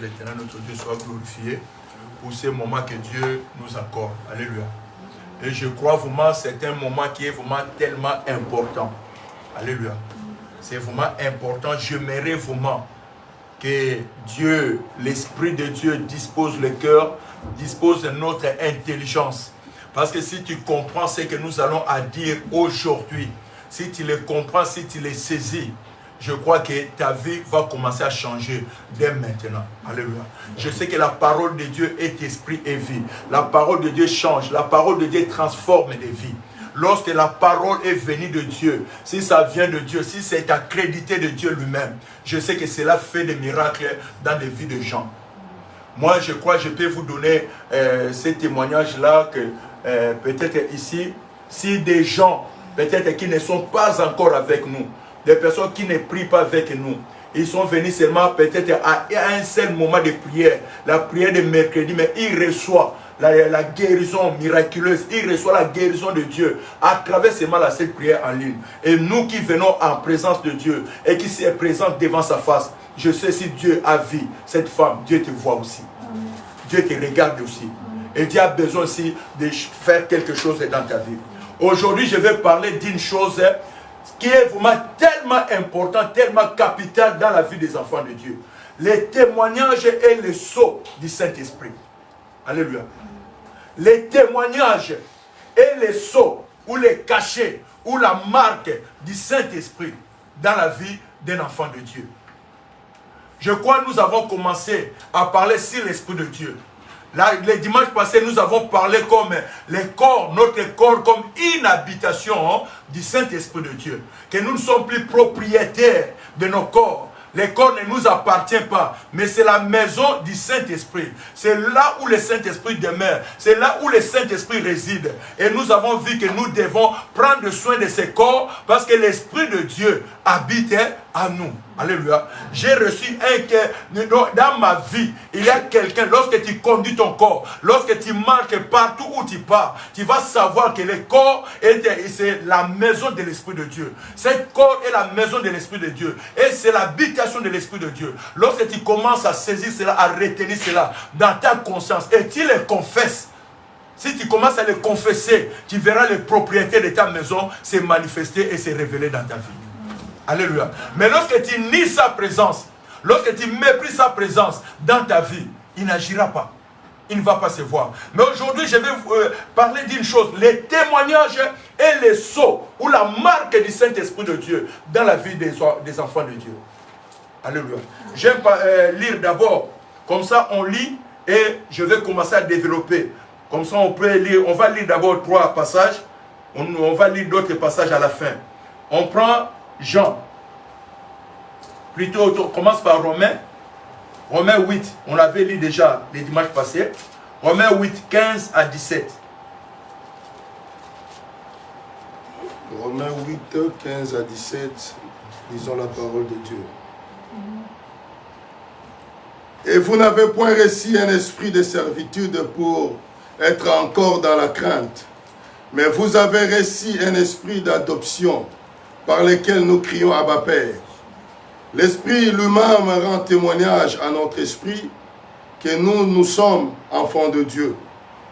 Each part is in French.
l'Éternel, notre Dieu, soit glorifié pour ces moments que Dieu nous accorde. Alléluia. Et je crois vraiment que c'est un moment qui est vraiment tellement important. Alléluia. C'est vraiment important. J'aimerais vraiment que Dieu, l'Esprit de Dieu dispose le cœur, dispose notre intelligence. Parce que si tu comprends ce que nous allons à dire aujourd'hui, si tu le comprends, si tu le saisis, je crois que ta vie va commencer à changer dès maintenant. Alléluia. Je sais que la parole de Dieu est esprit et vie. La parole de Dieu change. La parole de Dieu transforme des vies. Lorsque la parole est venue de Dieu, si ça vient de Dieu, si c'est accrédité de Dieu lui-même, je sais que cela fait des miracles dans les vies de gens. Moi, je crois que je peux vous donner ces témoignages-là que peut-être ici, si des gens, peut-être qui ne sont pas encore avec nous, des personnes qui ne prient pas avec nous, ils sont venus seulement peut-être à un seul moment de prière, la prière de mercredi, mais ils reçoivent la guérison miraculeuse, ils reçoivent la guérison de Dieu à travers seulement cette prière en ligne. Et nous qui venons en présence de Dieu et qui se présentent devant sa face, je sais si Dieu a vu cette femme, Dieu te voit aussi. Dieu te regarde aussi. Et Dieu a besoin aussi de faire quelque chose dans ta vie. Aujourd'hui, je vais parler d'une chose qui est vraiment tellement important, tellement capital dans la vie des enfants de Dieu. Les témoignages et les sceaux du Saint-Esprit. Alléluia. Les témoignages et les sceaux, ou les cachets, ou la marque du Saint-Esprit dans la vie d'un enfant de Dieu. Je crois que nous avons commencé à parler sur l'Esprit de Dieu. Là, le dimanche passé, nous avons parlé comme les corps, notre corps comme une habitation du Saint-Esprit de Dieu. Que nous ne sommes plus propriétaires de nos corps. Les corps ne nous appartiennent pas, mais c'est la maison du Saint-Esprit. C'est là où le Saint-Esprit demeure. C'est là où le Saint-Esprit réside. Et nous avons vu que nous devons prendre soin de ces corps parce que l'Esprit de Dieu habite en nous. Alléluia. J'ai reçu un cœur. Dans ma vie, il y a quelqu'un, lorsque tu conduis ton corps, lorsque tu marches partout où tu pars, tu vas savoir que le corps, c'est la maison de l'Esprit de Dieu. Ce corps est la maison de l'Esprit de Dieu. Et c'est l'habitation de l'Esprit de Dieu. Lorsque tu commences à saisir cela, à retenir cela dans ta conscience, et tu le confesses, si tu commences à le confesser, tu verras les propriétés de ta maison se manifester et se révéler dans ta vie. Alléluia. Mais lorsque tu nies sa présence, lorsque tu méprises sa présence dans ta vie, il n'agira pas. Il ne va pas se voir. Mais aujourd'hui, je vais vous parler d'une chose. Les témoignages et les sceaux, ou la marque du Saint-Esprit de Dieu dans la vie des enfants de Dieu. Alléluia. J'aime lire d'abord. Comme ça, on lit et je vais commencer à développer. Comme ça, on peut lire. On va lire d'abord 3 passages. On va lire d'autres passages à la fin. On prend Jean. Plutôt, on commence par Romains. Romains 8. On l'avait lu déjà les dimanches passés. Romains 8, 15 à 17. Romains 8, 15 à 17. Lisons la parole de Dieu. Et vous n'avez point reçu un esprit de servitude pour être encore dans la crainte, mais vous avez reçu un esprit d'adoption par lequel nous crions Abba Père. L'Esprit lui-même rend témoignage à notre esprit que nous sommes enfants de Dieu.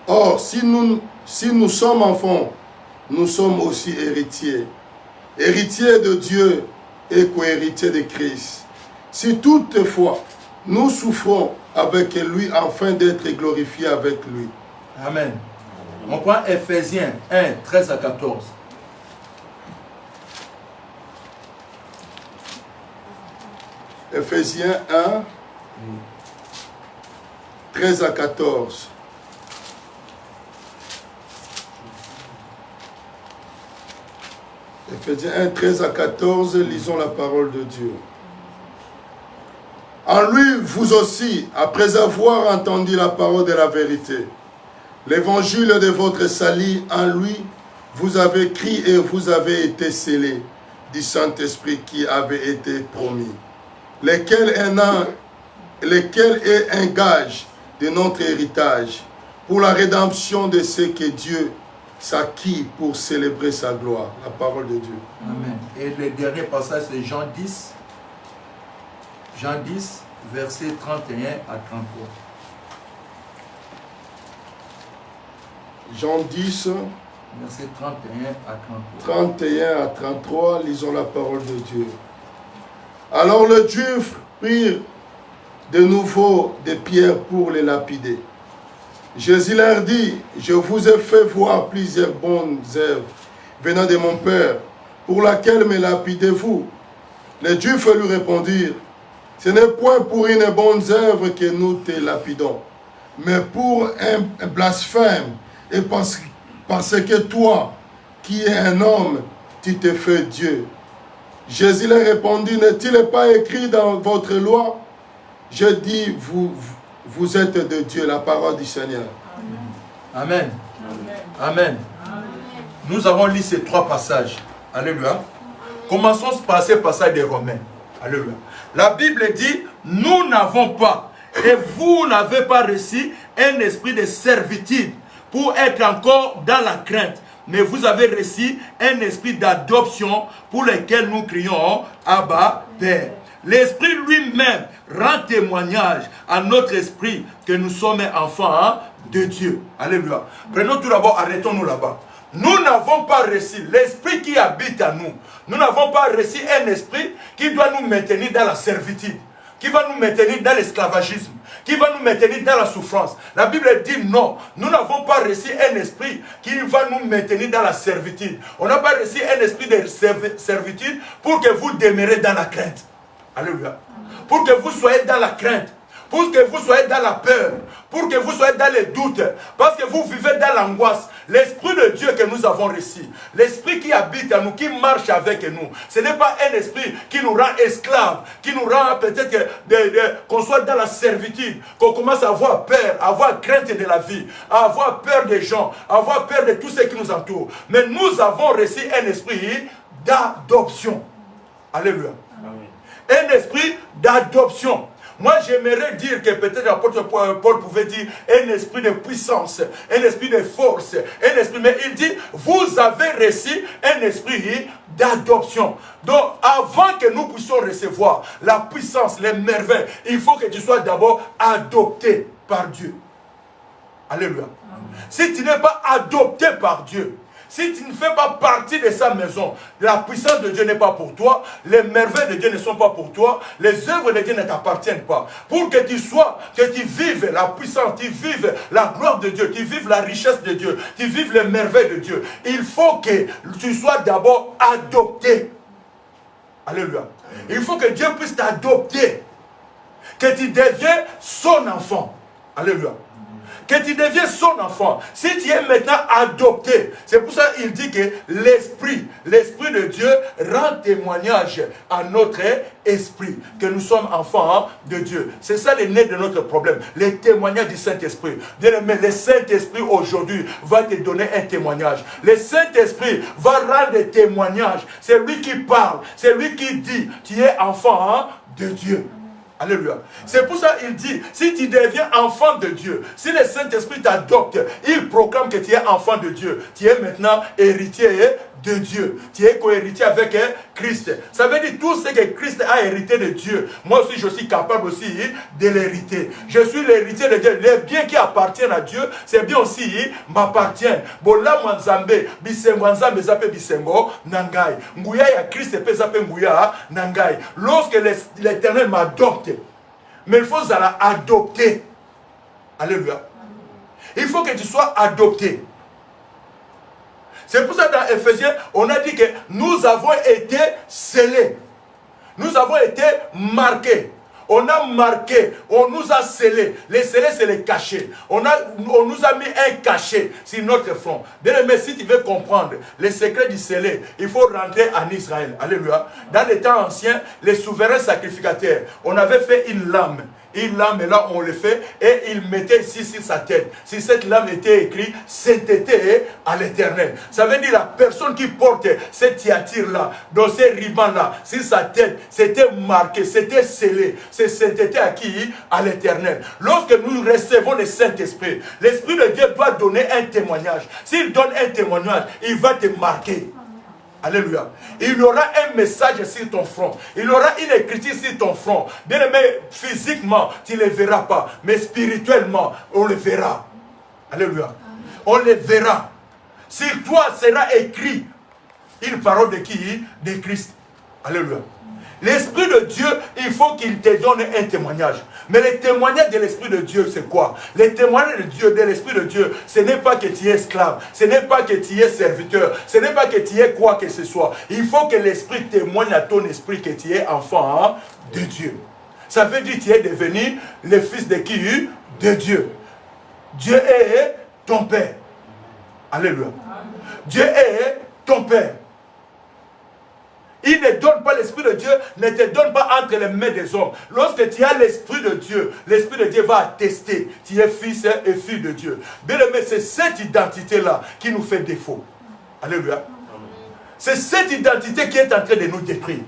Or, si nous sommes enfants, nous sommes aussi héritiers. Héritiers de Dieu et co-héritiers de Christ. Si toutefois nous souffrons avec lui afin d'être glorifiés avec lui. Amen. On prend Ephésiens 1, 13 à 14. Ephésiens 1, 13 à 14. Ephésiens 1, 13 à 14, lisons la parole de Dieu. En lui, vous aussi, après avoir entendu la parole de la vérité, l'évangile de votre salut, en lui, vous avez crié et vous avez été scellés du Saint-Esprit qui avait été promis, lequel est un gage de notre héritage pour la rédemption de ce que Dieu s'acquit pour célébrer sa gloire. La parole de Dieu. Amen. Et le dernier passage, c'est Jean 10. Jean 10, versets 31 à 33. Jean 10, versets 31 à 33. 31 à 33, lisons la parole de Dieu. Alors les Juifs prirent de nouveau des pierres pour les lapider. Jésus leur dit, je vous ai fait voir plusieurs bonnes œuvres venant de mon Père, pour laquelle me lapidez-vous? Les Juifs lui répondirent, ce n'est point pour une bonne œuvre que nous te lapidons, mais pour un blasphème, et parce que toi, qui es un homme, tu te fais Dieu. Jésus leur répondit, n'est-il pas écrit dans votre loi? Je dis, vous êtes de Dieu, la parole du Seigneur. Amen. Amen. Amen. Nous avons lu ces trois passages. Alléluia. Commençons par ces passages des Romains. Alléluia. La Bible dit, nous n'avons pas, et vous n'avez pas reçu un esprit de servitude pour être encore dans la crainte. Mais vous avez reçu un esprit d'adoption pour lequel nous crions Abba, Père. L'Esprit lui-même rend témoignage à notre esprit que nous sommes enfants de Dieu. Alléluia. Prenons tout d'abord, arrêtons-nous là-bas. Nous n'avons pas reçu l'Esprit qui habite à nous. Nous n'avons pas reçu un esprit qui doit nous maintenir dans la servitude, qui va nous maintenir dans l'esclavagisme, qui va nous maintenir dans la souffrance. La Bible dit non. Nous n'avons pas reçu un esprit qui va nous maintenir dans la servitude. On n'a pas reçu un esprit de servitude pour que vous demeurez dans la crainte. Alléluia. Pour que vous soyez dans la crainte, pour que vous soyez dans la peur, pour que vous soyez dans les doutes, parce que vous vivez dans l'angoisse. L'Esprit de Dieu que nous avons reçu, l'Esprit qui habite à nous, qui marche avec nous, ce n'est pas un esprit qui nous rend esclaves, qui nous rend peut-être qu'on soit dans la servitude, qu'on commence à avoir peur, à avoir crainte de la vie, à avoir peur des gens, à avoir peur de tout ce qui nous entoure. Mais nous avons reçu un esprit d'adoption. Alléluia. Un esprit d'adoption. Moi, j'aimerais dire que peut-être l'apôtre Paul pouvait dire un esprit de puissance, un esprit de force, un esprit. Mais il dit, vous avez reçu un esprit d'adoption. Donc, avant que nous puissions recevoir la puissance, les merveilles, il faut que tu sois d'abord adopté par Dieu. Alléluia. Si tu n'es pas adopté par Dieu, si tu ne fais pas partie de sa maison, la puissance de Dieu n'est pas pour toi, les merveilles de Dieu ne sont pas pour toi, les œuvres de Dieu ne t'appartiennent pas. Pour que tu sois, que tu vives la puissance, tu vives la gloire de Dieu, tu vives la richesse de Dieu, tu vives les merveilles de Dieu, il faut que tu sois d'abord adopté. Alléluia. Il faut que Dieu puisse t'adopter, que tu deviens son enfant. Alléluia. Que tu deviens son enfant. Si tu es maintenant adopté, c'est pour ça qu'il dit que l'Esprit de Dieu rend témoignage à notre esprit, que nous sommes enfants de Dieu. C'est ça le nez de notre problème, les témoignages du Saint-Esprit. Mais le Saint-Esprit aujourd'hui va te donner un témoignage. Le Saint-Esprit va rendre des témoignages. C'est lui qui parle, c'est lui qui dit, tu es enfant de Dieu. Alléluia. C'est pour ça qu'il dit, si tu deviens enfant de Dieu, si le Saint-Esprit t'adopte, il proclame que tu es enfant de Dieu. Tu es maintenant héritier de Dieu. Tu es co-héritier avec Christ. Ça veut dire tout ce que Christ a hérité de Dieu. Moi aussi, je suis capable aussi de l'hériter. Je suis l'héritier de Dieu. Les biens qui appartiennent à Dieu, ces biens aussi m'appartiennent. Bola Mwanzambe, Bisengo Nzambe Zape Bisengo, Nangai. Nguya ya Christ pe Zape Nguya, Nangai. Lorsque l'Éternel m'adopte, mais il faut adopter. Alléluia. Il faut que tu sois adopté. C'est pour ça que dans Éphésiens, on a dit que nous avons été scellés. Nous avons été marqués. On a marqué, on nous a scellés. Les scellés, c'est les cachets. On nous a mis un cachet sur notre front. Bien aimé, si tu veux comprendre les secrets du scellé, il faut rentrer en Israël. Alléluia. Dans les temps anciens, les souverains sacrificateurs, on avait fait une lame. Une lame, et là on le fait, et il mettait ici sur sa tête. Si cette lame était écrite, sainteté à l'Éternel. Ça veut dire la personne qui porte cette tiatire-là, dans ces ribans-là, sur sa tête, c'était marqué, c'était scellé. C'est sainteté à qui? À l'Éternel. Lorsque nous recevons le Saint-Esprit, l'Esprit de Dieu doit donner un témoignage. S'il donne un témoignage, il va te marquer. Alléluia. Il y aura un message sur ton front. Il y aura une écriture sur ton front. Bien aimé, physiquement, tu ne le verras pas. Mais spirituellement, on le verra. Alléluia. On le verra. Sur toi sera écrit une parole de qui? De Christ. Alléluia. L'Esprit de Dieu, il faut qu'il te donne un témoignage. Mais le témoignage de l'Esprit de Dieu, c'est quoi? Le témoignage de Dieu, de l'Esprit de Dieu, ce n'est pas que tu es esclave, ce n'est pas que tu es serviteur, ce n'est pas que tu es quoi que ce soit. Il faut que l'Esprit témoigne à ton esprit que tu es enfant de Dieu. Ça veut dire que tu es devenu le fils de qui? De Dieu. Dieu est ton Père. Alléluia. Dieu est ton Père. Il ne donne pas l'Esprit de Dieu, ne te donne pas entre les mains des hommes. Lorsque tu as l'Esprit de Dieu, l'Esprit de Dieu va attester. Tu es fils et fille de Dieu. Bien aimé, c'est cette identité-là qui nous fait défaut. Alléluia. C'est cette identité qui est en train de nous détruire.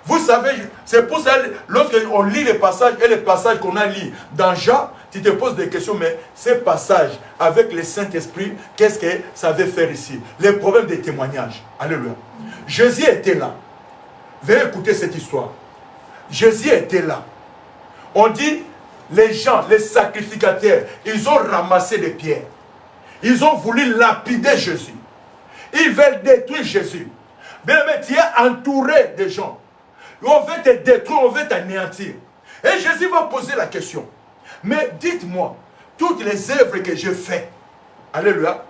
Vous savez, c'est pour ça, lorsqu'on lit les passages, et les passages qu'on a lus dans Jean, tu te poses des questions, mais ces passages avec le Saint-Esprit, qu'est-ce que ça veut faire ici? Les problèmes des témoignages. Alléluia. Jésus était là. Veuillez écouter cette histoire. Jésus était là. On dit, les gens, les sacrificateurs, ils ont ramassé des pierres. Ils ont voulu lapider Jésus. Ils veulent détruire Jésus. Bien, mais tu es entouré de gens. On veut te détruire, on veut t'anéantir. Et Jésus va poser la question. Mais dites-moi, toutes les œuvres que je fais, alléluia,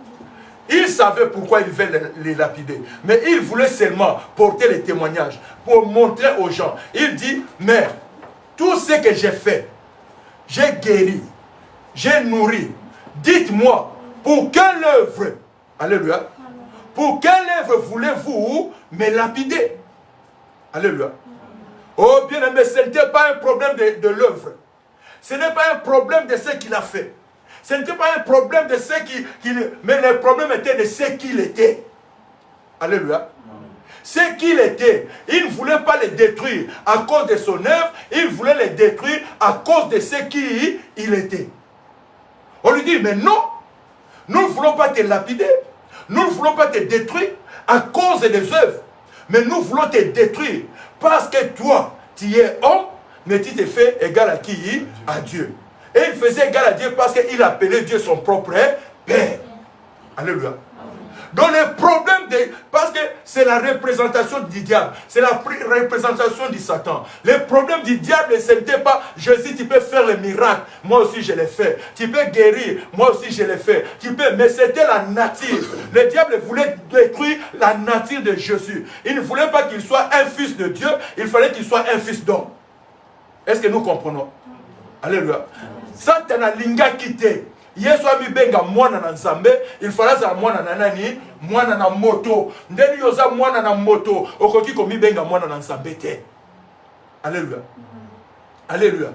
il savait pourquoi il veulent les lapider. Mais il voulait seulement porter les témoignages pour montrer aux gens. Il dit, mais tout ce que j'ai fait, j'ai guéri, j'ai nourri. Dites-moi, pour quelle œuvre, alléluia, pour quelle œuvre voulez-vous me lapider? Alléluia. Oh bien aimé, ce n'était pas un problème de l'œuvre. Ce n'est pas un problème de ce qu'il a fait. Ce n'était pas un problème de ce qu'il... Mais le problème était de ce qu'il était. Alléluia. Ce qu'il était. Il ne voulait pas le détruire à cause de son œuvre. Il voulait le détruire à cause de ce qu'il était. On lui dit, mais non. Nous ne voulons pas te lapider. Nous ne voulons pas te détruire à cause des œuvres. Mais nous voulons te détruire parce que toi, tu es homme, mais tu te fais égal à qui? À Dieu. Et il faisait égal à Dieu parce qu'il appelait Dieu son propre Père. Alléluia. Donc le problème, parce que c'est la représentation du diable, c'est la représentation du Satan. Le problème du diable, ce n'était pas, Jésus, tu peux faire le miracle, moi aussi je l'ai fait. Tu peux guérir, moi aussi je l'ai fait. Mais c'était la nature. Le diable voulait détruire la nature de Jésus. Il ne voulait pas qu'il soit un fils de Dieu, il fallait qu'il soit un fils d'homme. Est-ce que nous comprenons? Alléluia. Satan a linga quitté. Yesu amibenga mwana na nzambe, il fallait ça mwana na nani, mwana na moto. Ndeni yoza mwana na moto, okoki komibenga mwana na nzambe te. Alléluia. Alléluia.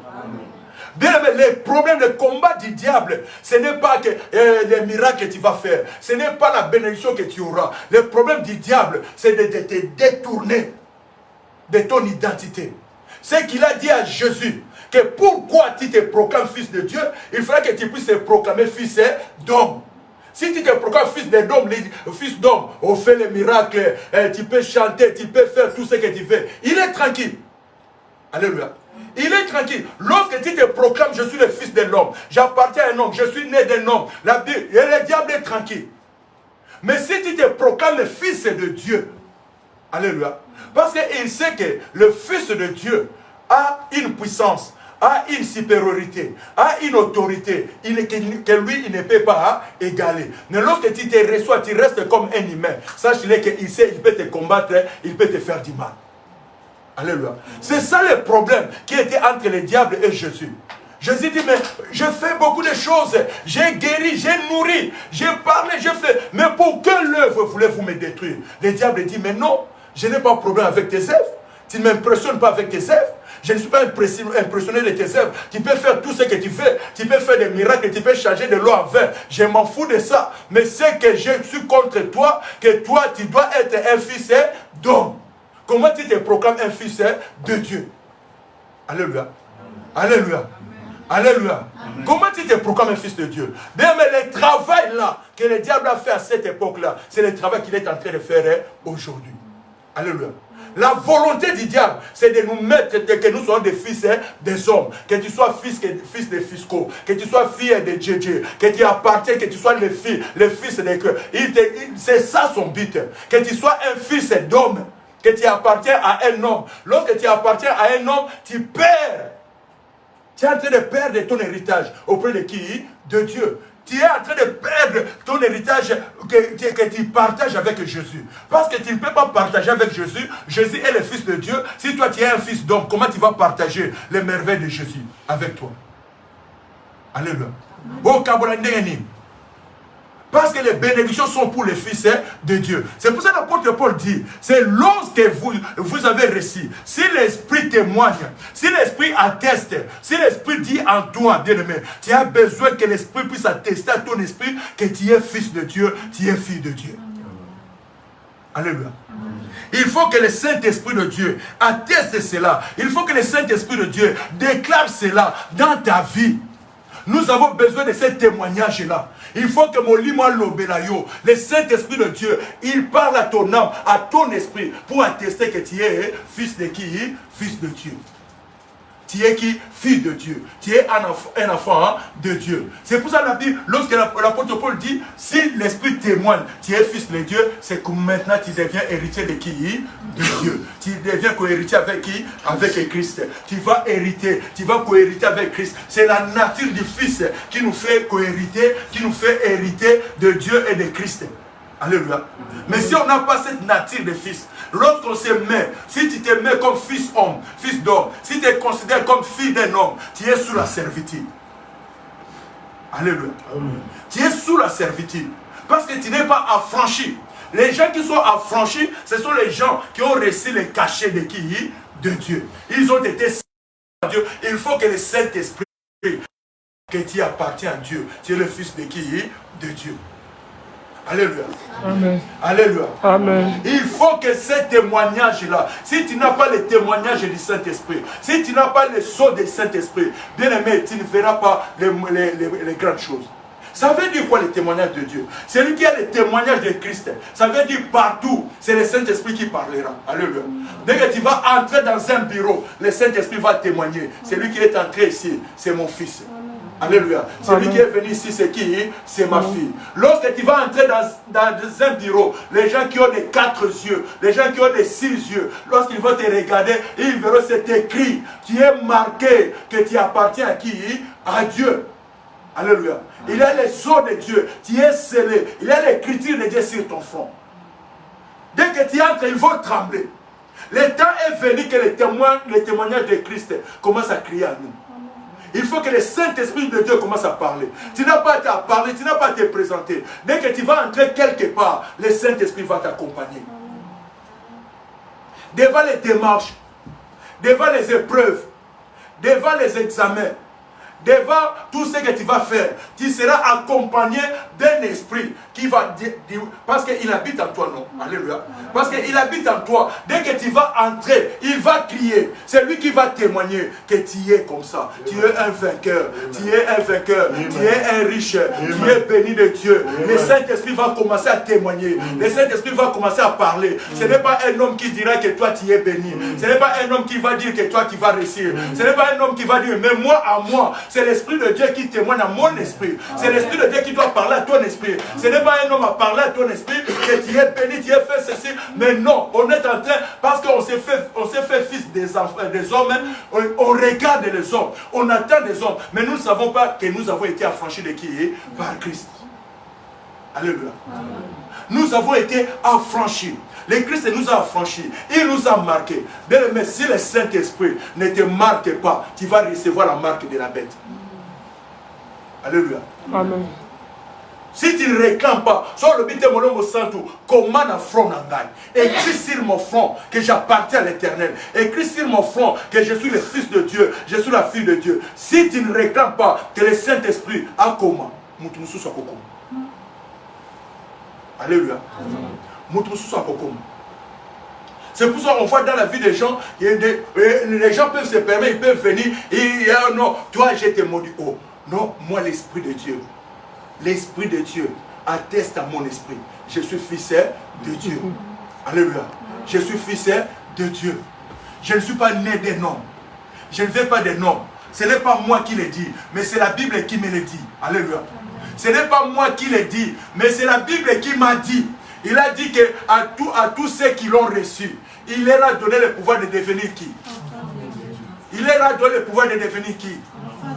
Bien aimé, les problèmes, le combat du diable, ce n'est pas que les miracles que tu vas faire, ce n'est pas la bénédiction que tu auras. Le problème du diable, c'est de te détourner de ton identité. C'est qu'il a dit à Jésus, que pourquoi tu te proclames fils de Dieu, il faudra que tu puisses te proclamer fils d'homme. Si tu te proclames fils d'homme, on fait les miracles, tu peux chanter, tu peux faire tout ce que tu veux. Il est tranquille. Alléluia. Il est tranquille. Lorsque tu te proclames, je suis le fils de l'homme, j'appartiens à un homme, je suis né d'un homme, le diable est tranquille. Mais si tu te proclames le fils de Dieu, alléluia, parce qu'il sait que le fils de Dieu a une puissance, a une supériorité, a une autorité que lui, il ne peut pas égaler. Mais lorsque tu te reçois, tu restes comme un humain. Sache-le qu'il sait, il peut te combattre, il peut te faire du mal. Alléluia. C'est ça le problème qui était entre le diable et Jésus. Jésus dit, mais je fais beaucoup de choses. J'ai guéri, j'ai nourri, j'ai parlé, j'ai fait. Mais pour quelle œuvre voulez-vous me détruire? Le diable dit, mais non, je n'ai pas de problème avec tes œuvres. Tu ne m'impressionnes pas avec tes œuvres. Je ne suis pas impressionné de tes œuvres. Tu peux faire tout ce que tu fais. Tu peux faire des miracles, tu peux changer de l'eau en vin. Je m'en fous de ça. Mais c'est que je suis contre toi, que toi, tu dois être un fils d'homme. Comment tu te proclames un fils de Dieu? Alléluia. Alléluia. Alléluia. Comment tu te proclames un fils de Dieu? Mais le travail là que le diable a fait à cette époque-là, c'est le travail qu'il est en train de faire aujourd'hui. Alléluia. La volonté du diable, c'est de nous mettre, que nous soyons des fils des hommes, que tu sois fils des fiscaux, que tu sois fille de Djedje, que tu appartiens, que tu sois le fils des cœurs. C'est ça son but, que tu sois un fils d'homme, que tu appartiens à un homme. Lorsque tu appartiens à un homme, tu perds. Tu es en train de perdre ton héritage auprès de qui? De Dieu. Tu es en train de perdre ton héritage que tu partages avec Jésus. Parce que tu ne peux pas partager avec Jésus. Jésus est le Fils de Dieu. Si toi tu es un fils d'homme, comment tu vas partager les merveilles de Jésus avec toi? Alléluia. Parce que les bénédictions sont pour les fils de Dieu. C'est pour ça que l'apôtre Paul dit, c'est lorsque vous avez reçu, si l'Esprit témoigne, si l'Esprit atteste, si l'Esprit dit en toi, bien-aimé, tu as besoin que l'Esprit puisse attester à ton esprit que tu es fils de Dieu, tu es fille de Dieu. Alléluia. Il faut que le Saint-Esprit de Dieu atteste cela. Il faut que le Saint-Esprit de Dieu déclare cela dans ta vie. Nous avons besoin de ce témoignage-là. Il faut que mon lima lobelayo, le Saint-Esprit de Dieu, il parle à ton âme, à ton esprit, pour attester que tu es fils de qui? Fils de Dieu. Tu es qui? Fille de Dieu. Tu es un enfant de Dieu. C'est pour ça que la Bible, lorsque l'apôtre Paul dit, si l'Esprit témoigne, tu es fils de Dieu, c'est que maintenant tu deviens héritier de qui? De Dieu. Tu deviens co-héritier avec qui? Avec Christ. Tu vas hériter, tu vas co-hériter avec Christ. C'est la nature du Fils qui nous fait co-hériter, qui nous fait hériter de Dieu et de Christ. Alléluia. Mais si on n'a pas cette nature de fils, lorsqu'on se met, si tu te mets comme fils homme, fils d'homme, si tu te considères comme fille d'un homme, tu es sous la servitude. Alléluia. Amen. Tu es sous la servitude. Parce que tu n'es pas affranchi. Les gens qui sont affranchis, ce sont les gens qui ont reçu les cachets de qui? De Dieu. Ils ont été servis à Dieu. Il faut que le Saint-Esprit, que tu appartiens à Dieu. Tu es le fils de qui? De Dieu. Alléluia. Amen. Alléluia. Amen. Il faut que ce témoignage-là, si tu n'as pas le témoignage du Saint-Esprit, si tu n'as pas le sceau du Saint-Esprit, bien aimé, tu ne verras pas les grandes choses. Ça veut dire quoi le témoignage de Dieu? Celui qui a le témoignage de Christ, ça veut dire partout, c'est le Saint-Esprit qui parlera. Alléluia. Dès que tu vas entrer dans un bureau, le Saint-Esprit va témoigner. Celui qui est entré ici, c'est mon fils. Alléluia. Celui qui est venu ici, c'est qui? C'est ma fille. Lorsque tu vas entrer dans un bureau, les gens qui ont des 4 yeux, les gens qui ont des 6 yeux, lorsqu'ils vont te regarder, ils verront c'est écrit. Tu es marqué que tu appartiens à qui? À Dieu. Alléluia. Il y a les sceaux de Dieu. Tu es scellé. Il y a l'écriture de Dieu sur ton front. Dès que tu entres, ils vont trembler. Le temps est venu que le témoignage de Christ commence à crier à nous. Il faut que le Saint-Esprit de Dieu commence à parler. Tu n'as pas à parler, tu n'as pas à te présenter. Dès que tu vas entrer quelque part, le Saint-Esprit va t'accompagner. Devant les démarches, devant les épreuves, devant les examens, devant tout ce que tu vas faire, tu seras accompagné d'un esprit qui va dire, parce qu'il habite en toi, non? Alléluia. Parce qu'il habite en toi. Dès que tu vas entrer, il va crier. C'est lui qui va témoigner que tu es comme ça. Tu es un vainqueur. Tu es un vainqueur. Tu es un riche. Tu es béni de Dieu. Le Saint-Esprit va commencer à témoigner. Le Saint-Esprit va commencer à parler. Ce n'est pas un homme qui dira que toi tu es béni. Ce n'est pas un homme qui va dire que toi tu vas réussir. Ce n'est pas un homme qui va dire, mais moi à moi. C'est l'Esprit de Dieu qui témoigne à mon esprit. C'est l'Esprit de Dieu qui doit parler à ton esprit. Ce n'est pas un homme à parler à ton esprit que tu es béni, tu es fait ceci. Mais non, on est en train, parce qu'on s'est fait fils des enfants, des hommes, on regarde les hommes, on attend des hommes. Mais nous ne savons pas que nous avons été affranchis de qui? Par Christ. Alléluia. Nous avons été affranchis. Le Christ nous a affranchis. Il nous a marqués. Mais si le Saint-Esprit ne te marque pas, tu vas recevoir la marque de la bête. Alléluia. Amen. Si tu ne réclames pas, soit le but de mon homme santo, comment un front n'engagne. Écris sur mon front que j'appartiens à l'Éternel. Écris sur mon front que je suis le Fils de Dieu, je suis la fille de Dieu. Si tu ne réclames pas que le Saint-Esprit a comment? Alléluia. C'est pour ça qu'on voit dans la vie des gens, les gens peuvent se permettre, ils peuvent venir, et non, toi je te maudis. Oh, non, moi l'Esprit de Dieu atteste à mon esprit. Je suis fils de Dieu. Alléluia. Je suis fils de Dieu. Je ne suis pas né d'un homme. Je ne vais pas d'un homme. Ce n'est pas moi qui le dis, mais c'est la Bible qui me le dit. Alléluia. Ce n'est pas moi qui le dis, mais c'est la Bible qui m'a dit. Il a dit qu'à tous ceux qui l'ont reçu, il leur a donné le pouvoir de devenir qui? Il leur a donné le pouvoir de devenir qui?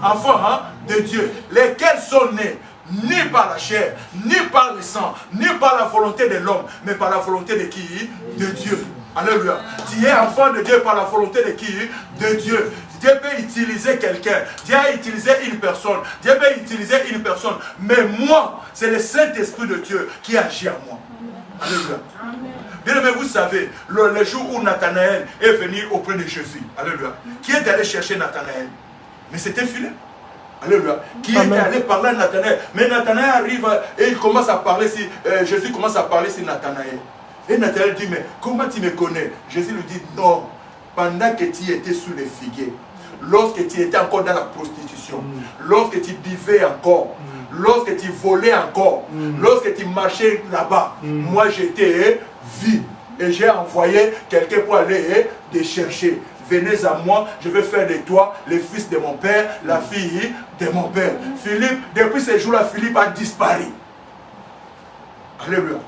Enfants de Dieu. Lesquels sont nés ni par la chair, ni par le sang, ni par la volonté de l'homme, mais par la volonté de qui? De Dieu. Alléluia. Tu es enfant de Dieu par la volonté de qui? De Dieu. Dieu peut utiliser quelqu'un. Dieu a utilisé une personne. Dieu peut utiliser une personne. Mais moi, c'est le Saint-Esprit de Dieu qui agit en moi. Alléluia. Bien aimé, vous savez, le jour où Nathanaël est venu auprès de Jésus. Alléluia. Qui est allé chercher Nathanaël? Mais c'était Philippe. Alléluia. Qui est allé parler à Nathanaël. Mais Nathanaël arrive et il commence à parler. Jésus commence à parler sur Nathanaël. Et Nathanaël dit, mais comment tu me connais? Jésus lui dit, non. Pendant que tu étais sous les figuiers, lorsque tu étais encore dans la prostitution, lorsque tu buvais encore, lorsque tu volais encore, lorsque tu marchais là-bas, moi j'étais vu. Et j'ai envoyé quelqu'un pour aller te chercher. Venez à moi, je vais faire de toi le fils de mon père, la fille de mon père. Philippe, depuis ce jour-là, Philippe a disparu. Alléluia.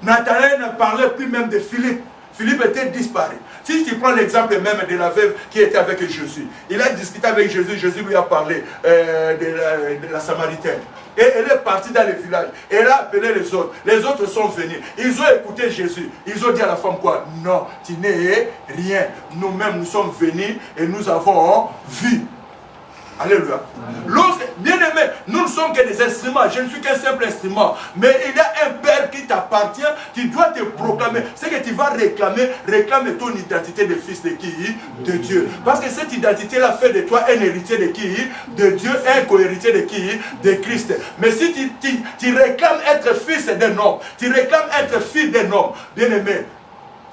Nathanaël ne parlait plus même de Philippe. Philippe était disparu. Si tu prends l'exemple même de la veuve qui était avec Jésus, il a discuté avec Jésus, Jésus lui a parlé de la Samaritaine. Et elle est partie dans le village. Elle a appelé les autres. Les autres sont venus. Ils ont écouté Jésus. Ils ont dit à la femme quoi? Non, tu n'es rien. Nous-mêmes, nous sommes venus et nous avons vu. Alléluia. Bien aimé, nous ne sommes que des instruments. Je ne suis qu'un simple instrument. Mais il y a un Père qui t'appartient. Tu dois te proclamer. Ce que tu vas réclamer, réclame ton identité de fils de qui? De Dieu. Parce que cette identité-là fait de toi un héritier de qui? De Dieu, un co-héritier de qui? De Christ. Mais si tu réclames être fils d'un homme, tu réclames être fille d'un homme, bien aimé,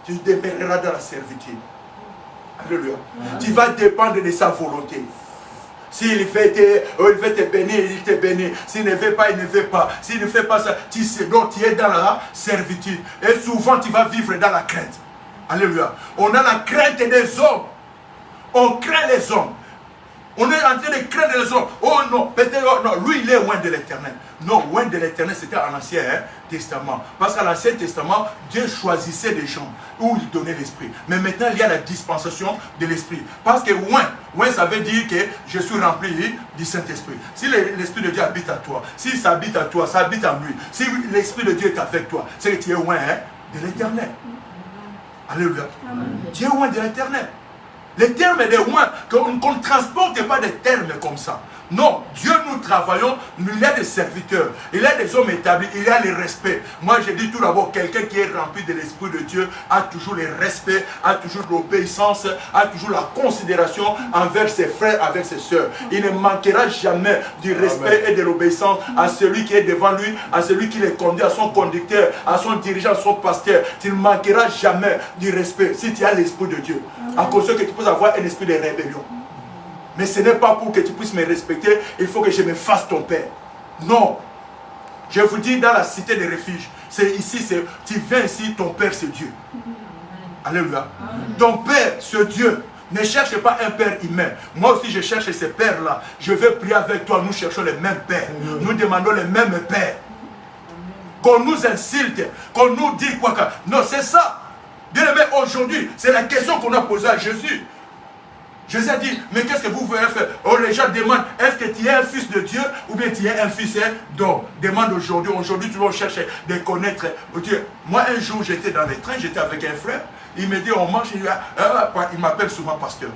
tu demeureras dans la servitude. Alléluia. Tu vas dépendre de sa volonté. S'il veut te bénir, il te bénit. S'il ne veut pas, il ne veut pas. S'il ne fait pas ça, tu sais, donc tu es dans la servitude. Et souvent, tu vas vivre dans la crainte. Alléluia. On a la crainte des hommes. On craint les hommes. On est en train de craindre les hommes. Oh non, peut-être, oh non, lui il est loin de l'éternel. Non, loin de l'éternel, c'était en Ancien Testament. Parce qu'à l'Ancien Testament, Dieu choisissait des gens où il donnait l'esprit. Mais maintenant, il y a la dispensation de l'esprit. Parce que loin, ça veut dire que je suis rempli du Saint-Esprit. Si l'Esprit de Dieu habite à toi, si ça habite à toi, ça habite en lui. Si l'Esprit de Dieu est avec toi, c'est que tu es loin de l'éternel. Alléluia. Tu es loin de l'éternel. Les termes des loin, qu'on ne transporte pas des termes comme ça. Non, Dieu, nous travaillons, il y a des serviteurs, il y a des hommes établis, il y a le respect. Moi, je dis tout d'abord, quelqu'un qui est rempli de l'Esprit de Dieu a toujours le respect, a toujours l'obéissance, a toujours la considération envers ses frères, avec ses sœurs. Il ne manquera jamais du respect et de l'obéissance à celui qui est devant lui, à celui qui le conduit, à son conducteur, à son dirigeant, à son pasteur. Tu ne manqueras jamais du respect si tu as l'Esprit de Dieu. À cause que tu peux avoir un esprit de rébellion. Mais ce n'est pas pour que tu puisses me respecter, il faut que je me fasse ton père. Non. Je vous dis, dans la cité de refuge, c'est ici, tu viens ici, ton père c'est Dieu. Alléluia. Ton père c'est Dieu. Ne cherche pas un père humain. Moi aussi je cherche ces pères-là. Je vais prier avec toi, nous cherchons les mêmes pères. Nous demandons les mêmes pères. Qu'on nous insulte, qu'on nous dit quoi que... Non, c'est ça. Bien aimé, aujourd'hui, c'est la question qu'on a posée à Jésus. Jésus a dit, mais qu'est-ce que vous voulez faire? Oh, les gens demandent, est-ce que tu es un fils de Dieu ou bien tu es un fils d'homme? Demande aujourd'hui. Aujourd'hui, tu vas chercher de connaître Dieu. Moi, un jour, j'étais dans les trains, j'étais avec un frère. Il me dit, on marche, il m'appelle souvent pasteur.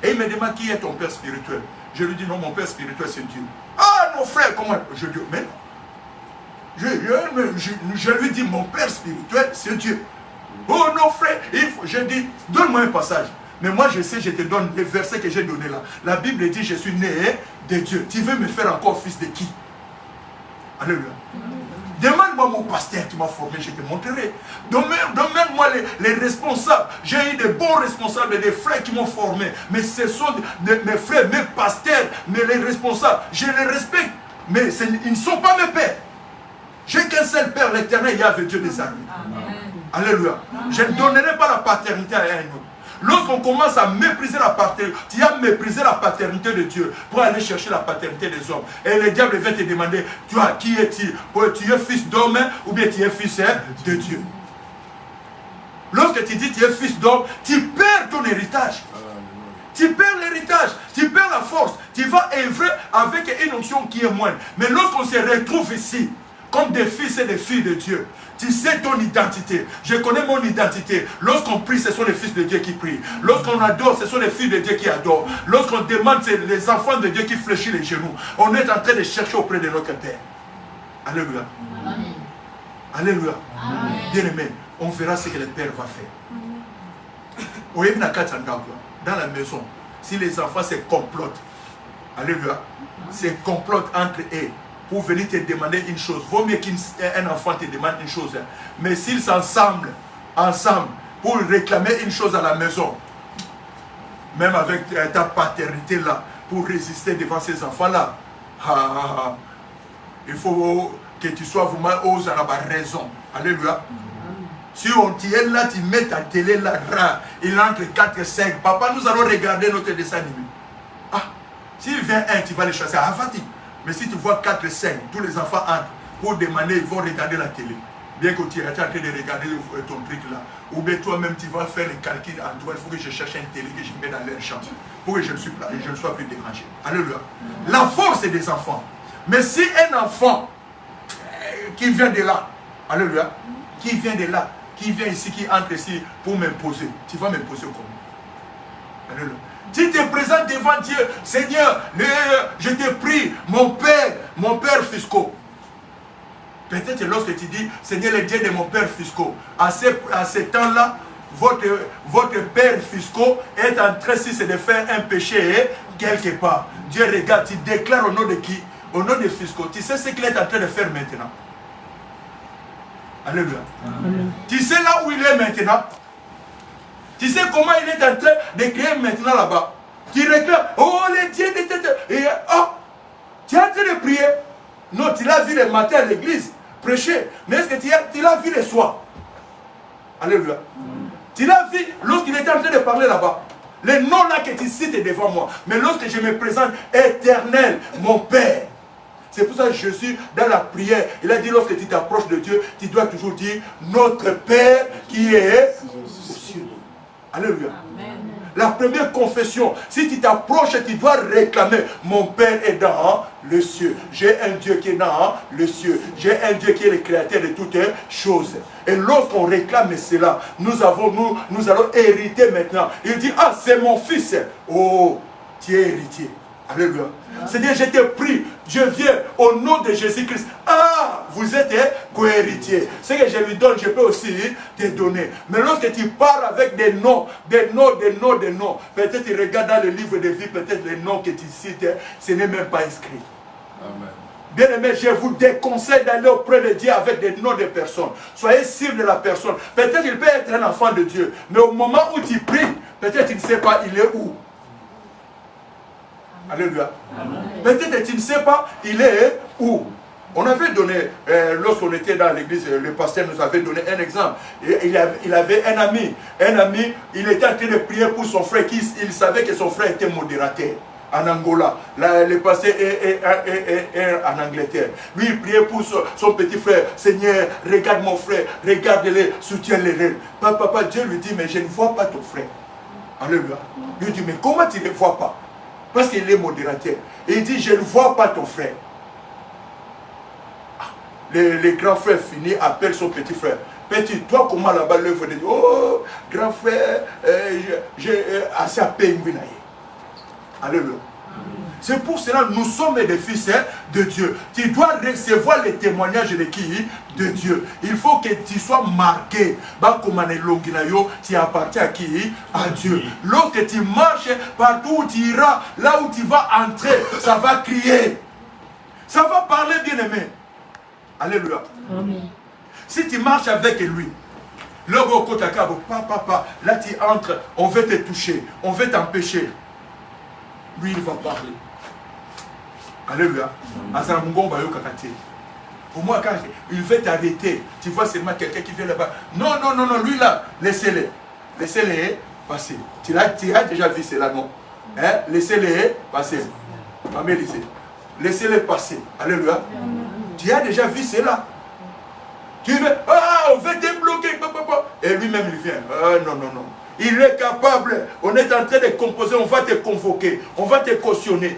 Et il me demande, qui est ton père spirituel? Je lui dis, non, mon père spirituel, c'est Dieu. Ah, mon frère, comment? Je dis, mais non. Je lui dis, mon père spirituel, c'est Dieu. Oh non, frère, je dis, donne-moi un passage. Mais moi, je sais, je te donne les versets que j'ai donnés là. La Bible dit, je suis né de Dieu. Tu veux me faire encore fils de qui? Alléluia. Demande-moi mon pasteur qui m'a formé, je te montrerai. Demande-moi les responsables. J'ai eu de bons responsables, des frères qui m'ont formé. Mais ce sont mes frères, mes pasteurs, mais les responsables. Je les respecte, mais ils ne sont pas mes pères. J'ai qu'un seul Père, l'Éternel, Yahvé, Dieu des armées. Alléluia. Je ne donnerai pas la paternité à un autre. Lorsqu'on commence à mépriser la paternité, tu as méprisé la paternité de Dieu pour aller chercher la paternité des hommes. Et le diable vient te demander, toi, qui es-tu? Tu es fils d'homme ou bien tu es fils de Dieu? Lorsque tu dis tu es fils d'homme, tu perds ton héritage. Tu perds l'héritage, tu perds la force. Tu vas œuvrer avec une onction qui est moindre. Mais lorsqu'on se retrouve ici, comme des fils et des filles de Dieu, tu sais ton identité. Je connais mon identité. Lorsqu'on prie, ce sont les fils de Dieu qui prient. Lorsqu'on adore, ce sont les filles de Dieu qui adorent. Lorsqu'on demande, c'est les enfants de Dieu qui fléchissent les genoux. On est en train de chercher auprès de notre Père. Alléluia. Amen. Alléluia. Bien-aimé, on verra ce que le Père va faire. Dans la maison, si les enfants se complotent, alléluia, se complotent entre eux, pour venir te demander une chose. Vaut mieux qu'un enfant te demande une chose. Mais s'ils s'assemblent ensemble pour réclamer une chose à la maison, même avec ta paternité là, pour résister devant ces enfants-là, il faut que tu sois vraiment aux raison. Alléluia. Si on t'y là, tu mets ta télé là, il entre 4 et 5. Papa, nous allons regarder notre dessin animé. Ah, s'il vient un, tu vas les chasser. Mais si tu vois 4 et 5, tous les enfants entrent pour demander, ils vont regarder la télé. Bien que tu es en train de regarder ton truc là. Ou bien toi-même, tu vas faire les calculs en toi. Il faut que je cherche une télé que je mets dans leur chambre. Pour que je ne sois plus dérangé. Alléluia. La force est des enfants. Mais si un enfant qui vient de là, alléluia, qui vient de là, qui vient ici, qui entre ici pour m'imposer, tu vas m'imposer comment? Alléluia. Tu te présentes devant Dieu, Seigneur, je te prie, mon Père fiscaux. Peut-être lorsque tu dis, Seigneur, le Dieu de mon Père fiscaux, à ce temps-là, votre Père fiscaux est en train de faire un péché quelque part. Dieu regarde, tu déclares au nom de qui? Au nom de fiscaux. Tu sais ce qu'il est en train de faire maintenant? Alléluia. Amen. Tu sais là où il est maintenant? Tu sais comment il est en train de créer maintenant là-bas? Tu réclames, oh les dieux de tête. Et oh, tu es en train de prier. Non, tu l'as vu le matin à l'église, prêcher. Mais est-ce que tu l'as vu le soir? Alléluia. Tu l'as vu lorsqu'il était en train de parler là-bas. Les noms là que tu cites devant moi. Mais lorsque je me présente, éternel, mon Père. C'est pour ça que je suis dans la prière. Il a dit, lorsque tu t'approches de Dieu, tu dois toujours dire, notre Père qui est aux cieux. Alléluia. Amen. La première confession, si tu t'approches, tu dois réclamer, mon Père est dans le ciel. J'ai un Dieu qui est dans le ciel. J'ai un Dieu qui est le créateur de toutes choses. Et lorsqu'on réclame cela, nous allons hériter maintenant. Il dit, ah, c'est mon fils. Oh, tu es héritier. Alléluia. Seigneur, je te prie, je viens au nom de Jésus-Christ. Ah, vous êtes co-héritier. Ce que je lui donne, je peux aussi te donner. Mais lorsque tu pars avec des noms, peut-être tu regardes dans le livre de vie, peut-être les noms que tu cites, ce n'est même pas inscrit. Amen. Bien aimé, je vous déconseille d'aller auprès de Dieu avec des noms de personnes. Soyez sûr de la personne. Peut-être qu'il peut être un enfant de Dieu, mais au moment où tu pries, peut-être tu ne sais pas il est où. Alléluia. Peut-être tu ne sais pas il est où. On avait donné, lorsqu'on était dans l'église, le pasteur nous avait donné un exemple. Il avait un ami, il était en train de prier pour son frère, il savait que son frère était modérateur en Angola. Le pasteur est en Angleterre. Lui, il priait pour son petit frère. Seigneur, regarde mon frère, regarde-le, soutiens-le. Papa, Dieu lui dit, mais je ne vois pas ton frère. Alléluia. Lui dit, mais comment tu ne le vois pas? Parce qu'il est modérateur. Et il dit, je ne vois pas ton frère. Le grand frère fini appelle son petit frère. Petit, toi comment là-bas l'œuvre de Dieu? Oh, grand frère, j'ai assez à peine. Alléluia. C'est pour cela que nous sommes des fils de Dieu. Tu dois recevoir les témoignages de qui? De Dieu. Il faut que tu sois marqué. Tu appartiens à qui? À Dieu. Lorsque tu marches partout où tu iras, là où tu vas entrer, ça va crier. Ça va parler, bien aimé. Alléluia. Amen. Si tu marches avec lui, papa, là tu entres, on veut te toucher, on veut t'empêcher. Lui, il va parler. Alléluia. Pour moi, quand il veut t'arrêter, tu vois seulement quelqu'un qui vient là-bas. Non, non, non, non, lui là, laissez-les. Laissez-les passer. Tu as déjà vu cela, non? Hein? Laissez-les passer. Laissez-les passer. Alléluia. Tu as déjà vu cela. Tu veux, on veut débloquer. Et lui-même, il vient. Non, non, non. Il est capable. On est en train de composer. On va te convoquer. On va te questionner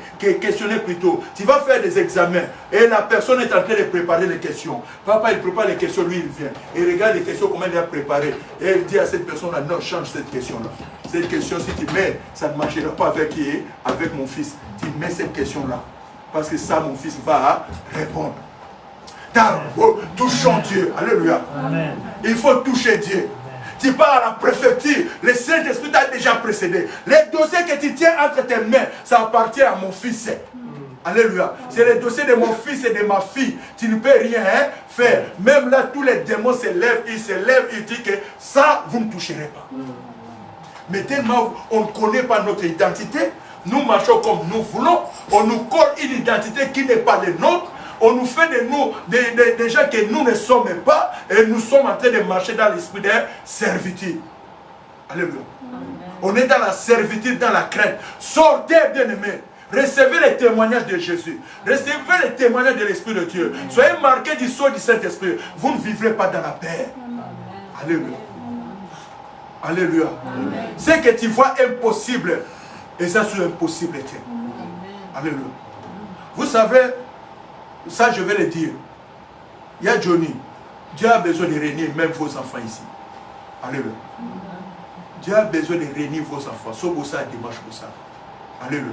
plutôt. Tu vas faire des examens. Et la personne est en train de préparer les questions. Papa, il prépare les questions. Lui, il vient. Il regarde les questions, comment il a préparé. Et il dit à cette personne-là, non, change cette question-là. Cette question, si tu mets, ça ne marchera pas avec qui? Avec mon fils. Tu mets cette question-là. Parce que ça, mon fils va répondre. Touchons Dieu. Alléluia. Amen. Il faut toucher Dieu. Tu pars à la préfecture, le Saint-Esprit t'a déjà précédé. Les dossiers que tu tiens entre tes mains, ça appartient à mon fils. Alléluia. C'est les dossiers de mon fils et de ma fille. Tu ne peux rien faire. Même là, tous les démons se lèvent, ils disent que ça, vous ne toucherez pas. Mais tellement on ne connaît pas notre identité, nous marchons comme nous voulons, on nous colle une identité qui n'est pas la nôtre. On nous fait de nous des gens que nous ne sommes pas et nous sommes en train de marcher dans l'esprit de servitude. Alléluia. On est dans la servitude, dans la crainte. Sortez, bien-aimés. Recevez les témoignages de Jésus. Recevez les témoignages de l'Esprit de Dieu. Soyez marqués du sceau du Saint-Esprit. Vous ne vivrez pas dans la paix. Alléluia. Alléluia. Ce que tu vois impossible, et ça c'est impossible. Alléluia. Vous savez, ça je vais le dire. Il y a Johnny. Dieu a besoin de réunir même vos enfants ici. Alléluia. Dieu a besoin de réunir vos enfants. Sobosa dimanche pour ça. Alléluia.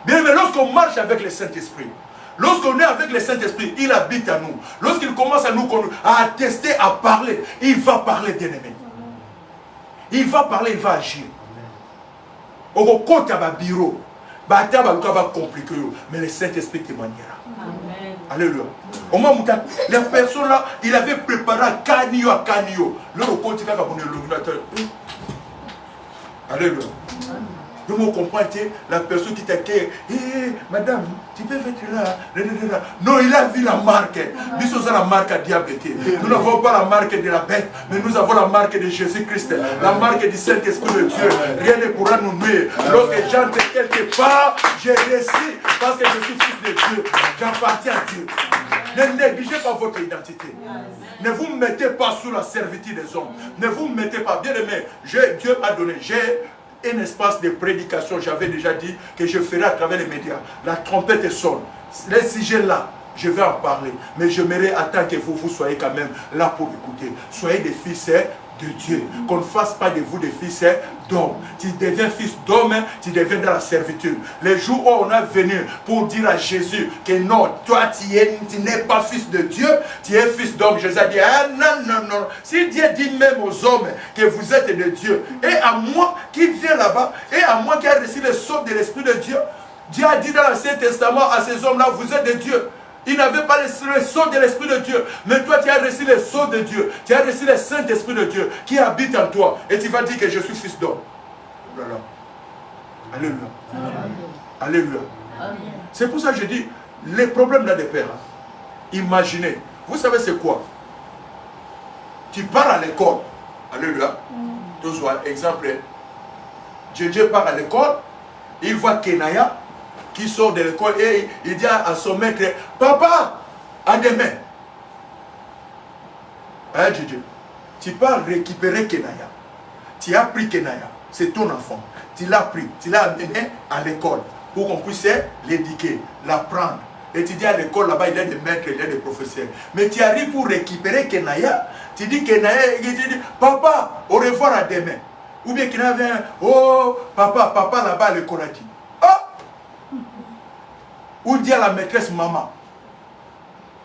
Bien, mais lorsqu'on marche avec le Saint-Esprit, lorsqu'on est avec le Saint-Esprit, il habite à nous. Lorsqu'il commence à nous à attester, à parler, il va parler, bien-aimé. Il va parler, il va agir. Au côté de bureau, compliqué, mais le Saint-Esprit témoignera. Amen. Alléluia. Au moment où les personnes là, il avait préparé à Canio. Le côté de l'illuminateur. Alléluia. Vous comprenez, la personne qui t'accueille, madame, tu peux être là. Non, il a vu la marque. Nous sommes la marque à diabète. Nous n'avons pas la marque de la bête, mais nous avons la marque de Jésus-Christ, la marque du Saint-Esprit de Dieu. Rien ne pourra nous nuire. Lorsque j'entre quelque part, j'ai réussi parce que je suis fils de Dieu. J'appartiens à Dieu. Ne négligez pas votre identité. Ne vous mettez pas sous la servitude des hommes. Ne vous mettez pas, bien aimé. Dieu m'a donné. J'ai un espace de prédication, j'avais déjà dit que je ferai à travers les médias. La trompette sonne. Les sujets là, je vais en parler. Mais j'aimerais attendre que vous soyez quand même là pour écouter. Soyez des fils de Dieu. Qu'on ne fasse pas de vous des fils d'hommes. Tu deviens fils d'homme, tu deviens dans la servitude. Les jours où on a venu pour dire à Jésus que non, toi tu n'es pas fils de Dieu, tu es fils d'homme. Jésus a dit, non. Si Dieu dit même aux hommes que vous êtes de Dieu, et à moi qui viens là-bas, et à moi qui ai reçu le sceau de l'Esprit de Dieu, Dieu a dit dans l'Ancien Testament à ces hommes-là, vous êtes de Dieu. Ils n'avaient pas le sceau de l'Esprit de Dieu. Mais toi, tu as reçu le sceau de Dieu. Tu as reçu le Saint-Esprit de Dieu qui habite en toi. Et tu vas dire que je suis fils d'homme. Voilà. Alléluia. Alléluia. C'est pour ça que je dis, les problèmes là des pères. Imaginez. Vous savez c'est quoi? Tu pars à l'école. Alléluia. Exemple. Dieu part à l'école. Il voit Kenaya qui sort de l'école et il dit à son maître, papa, à demain. Hein, Dieu, tu pars récupérer Kenaya. Tu as pris Kenaya, c'est ton enfant. Tu l'as pris, tu l'as amené à l'école pour qu'on puisse l'éduquer, l'apprendre. Et tu dis à l'école là-bas, il y a des maîtres, il y a des professeurs. Mais tu arrives pour récupérer Kenaya, tu dis Kenaya, il dit, papa, au revoir à demain. Ou bien Kenaya vient, oh, papa là-bas à l'école a dit. Ou dit à la maîtresse, maman,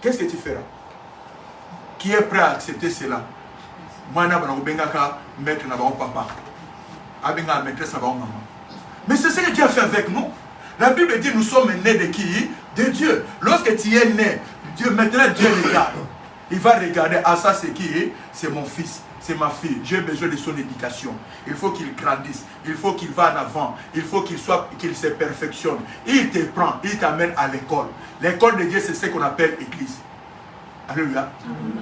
qu'est-ce que tu feras? Qui est prêt à accepter cela? Moi, je vais mettre papa. Maîtresse, maman. Mais c'est ce que Dieu a fait avec nous. La Bible dit, nous sommes nés de qui? de Dieu. Lorsque tu es né, maintenant Dieu regarde. Il va regarder, ah ça c'est qui? C'est mon fils, c'est ma fille, j'ai besoin de son éducation. Il faut qu'il grandisse, il faut qu'il va en avant, il faut qu'il se perfectionne. Il te prend, il t'amène à l'école. L'école de Dieu, c'est ce qu'on appelle l'église. Alléluia.